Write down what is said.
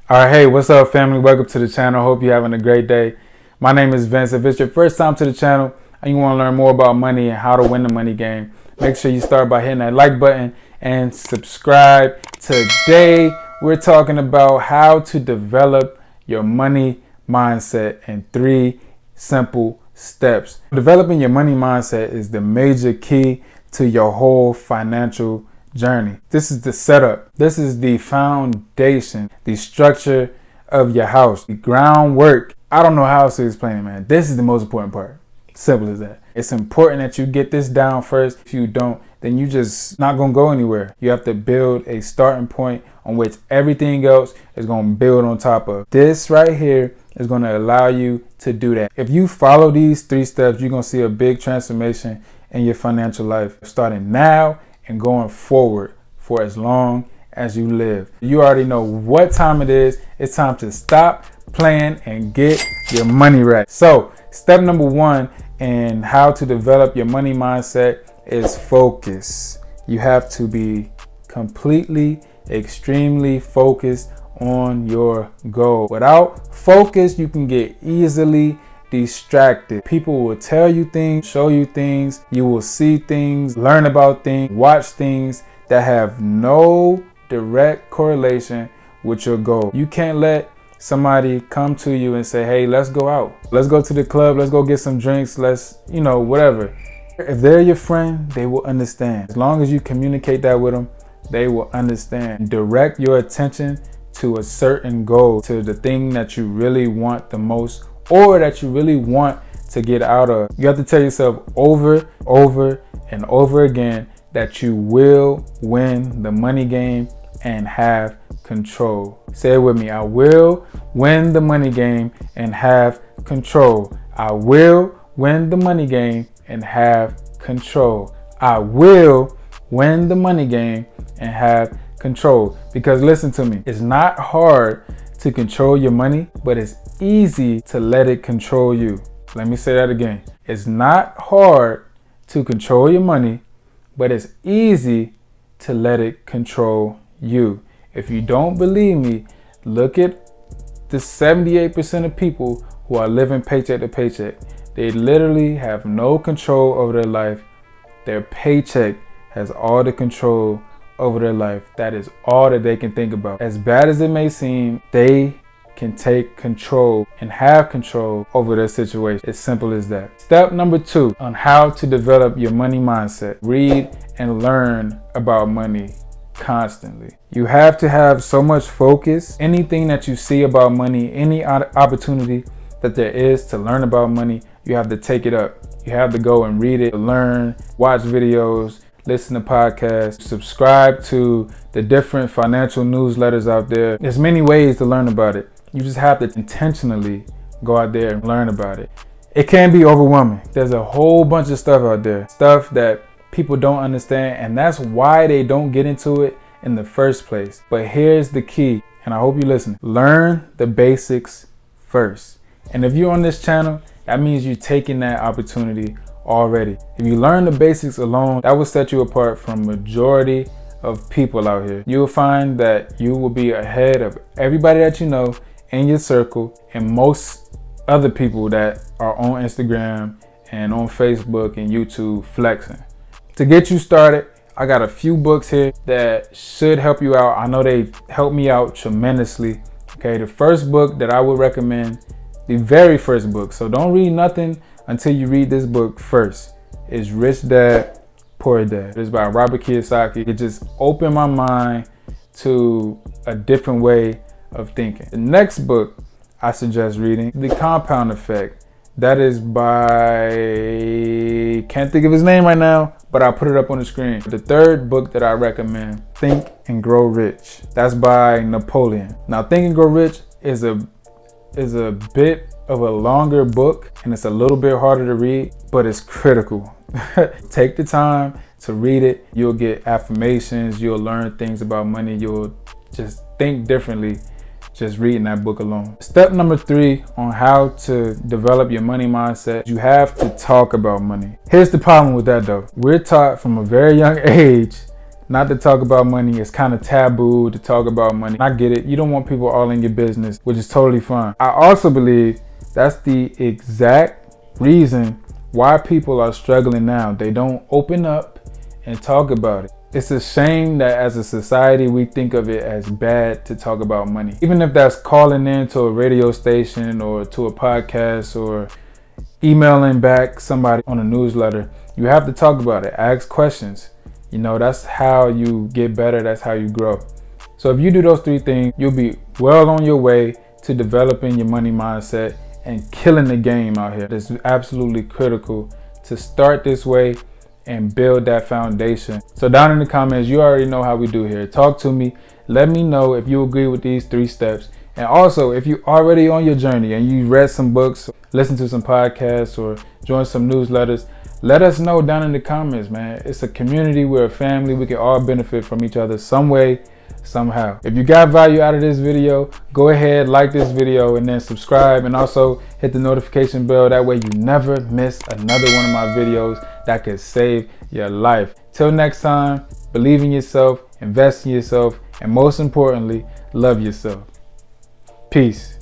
All right, hey, what's up, family? Welcome to the channel. Hope you're having a great day. My name is Vince. If it's your first time to the channel and you want to learn more about money and how to win the money game, make sure you start by hitting that like button and subscribe. Today, we're talking about how to develop your money mindset in 3 simple steps. Developing your money mindset is the major key to your whole financial journey. This is the setup. This is the foundation, the structure of your house, the groundwork. I don't know how else to explain it, man. This is the most important part. Simple as that. It's important that you get this down first. If you don't, then you just not gonna go anywhere. You have to build a starting point on which everything else is gonna build on top of. This right here is gonna allow you to do that. If you follow these 3 steps, you're gonna see a big transformation in your financial life, starting now and going forward for as long as you live. You already know what time it is. It's time to stop playing and get your money right. So step number 1 in how to develop your money mindset is focus. You have to be completely, extremely focused on your goal. Without focus, you can get easily distracted. People will tell you things, show you things, you will see things, learn about things, watch things that have no direct correlation with your goal. You can't let somebody come to you and say, hey, let's go out. Let's go to the club. Let's go get some drinks. Let's, whatever. If they're your friend, they will understand. As long as you communicate that with them, they will understand. Direct your attention to a certain goal, to the thing that you really want the most, or that you really want to get out of. You have to tell yourself over and over again that you will win the money game and have control. Say it with me. I will win the money game and have control. I will win the money game and have control. I will win the money game and have control. Because listen to me, it's not hard to control your money, but it's easy to let it control you. Let me say that again. It's not hard to control your money, but it's easy to let it control you. If you don't believe me, look at the 78% of people who are living paycheck to paycheck. They literally have no control over their life. Their paycheck has all the control over their life. That is all that they can think about. As bad as it may seem, they can take control and have control over their situation. It's simple as that. Step number 2 on how to develop your money mindset. Read and learn about money constantly. You have to have so much focus. Anything that you see about money, any opportunity that there is to learn about money, you have to take it up. You have to go and read it, learn, watch videos, listen to podcasts, subscribe to the different financial newsletters out there. There's many ways to learn about it. You just have to intentionally go out there and learn about it. It can be overwhelming. There's a whole bunch of stuff out there, stuff that people don't understand, and that's why they don't get into it in the first place. But here's the key, and I hope you listen. Learn the basics first. And if you're on this channel, that means you're taking that opportunity already. If you learn the basics alone, that will set you apart from majority of people out here. You will find that you will be ahead of everybody that you know in your circle and most other people that are on Instagram and on Facebook and YouTube flexing. To get you started, I got a few books here that should help you out. I know they helped me out tremendously. Okay, the first book that I would recommend, the very first book, so don't read nothing until you read this book first, is Rich Dad, Poor Dad. It's by Robert Kiyosaki. It just opened my mind to a different way of thinking. The next book I suggest reading, The Compound Effect. That is by, can't think of his name right now, but I'll put it up on the screen. The third book that I recommend, Think and Grow Rich. That's by Napoleon. Now, Think and Grow Rich is a bit of a longer book and it's a little bit harder to read, but it's critical. Take the time to read it. You'll get affirmations. You'll learn things about money. You'll just think differently just reading that book alone. Step number 3 on how to develop your money mindset. You have to talk about money. Here's the problem with that though. We're taught from a very young age not to talk about money. It's kind of taboo to talk about money. I get it. You don't want people all in your business, which is totally fine. I also believe that's the exact reason why people are struggling now. They don't open up and talk about it. It's a shame that as a society, we think of it as bad to talk about money. Even if that's calling in to a radio station or to a podcast or emailing back somebody on a newsletter, you have to talk about it. Ask questions. You know, that's how you get better. That's how you grow. So if you do those 3 things, you'll be well on your way to developing your money mindset and killing the game out here. It's absolutely critical to start this way and build that foundation. So down in the comments, you already know how we do here. Talk to me. Let me know if you agree with these 3 steps. And also, if you're already on your journey and you read some books, listen to some podcasts, or join some newsletters, let us know down in the comments, man. It's a community. We're a family. We can all benefit from each other some way, somehow. If you got value out of this video, go ahead, like this video, and then subscribe, and also hit the notification bell. That way you never miss another one of my videos that could save your life. Till next time, believe in yourself, invest in yourself, and most importantly, love yourself. Peace.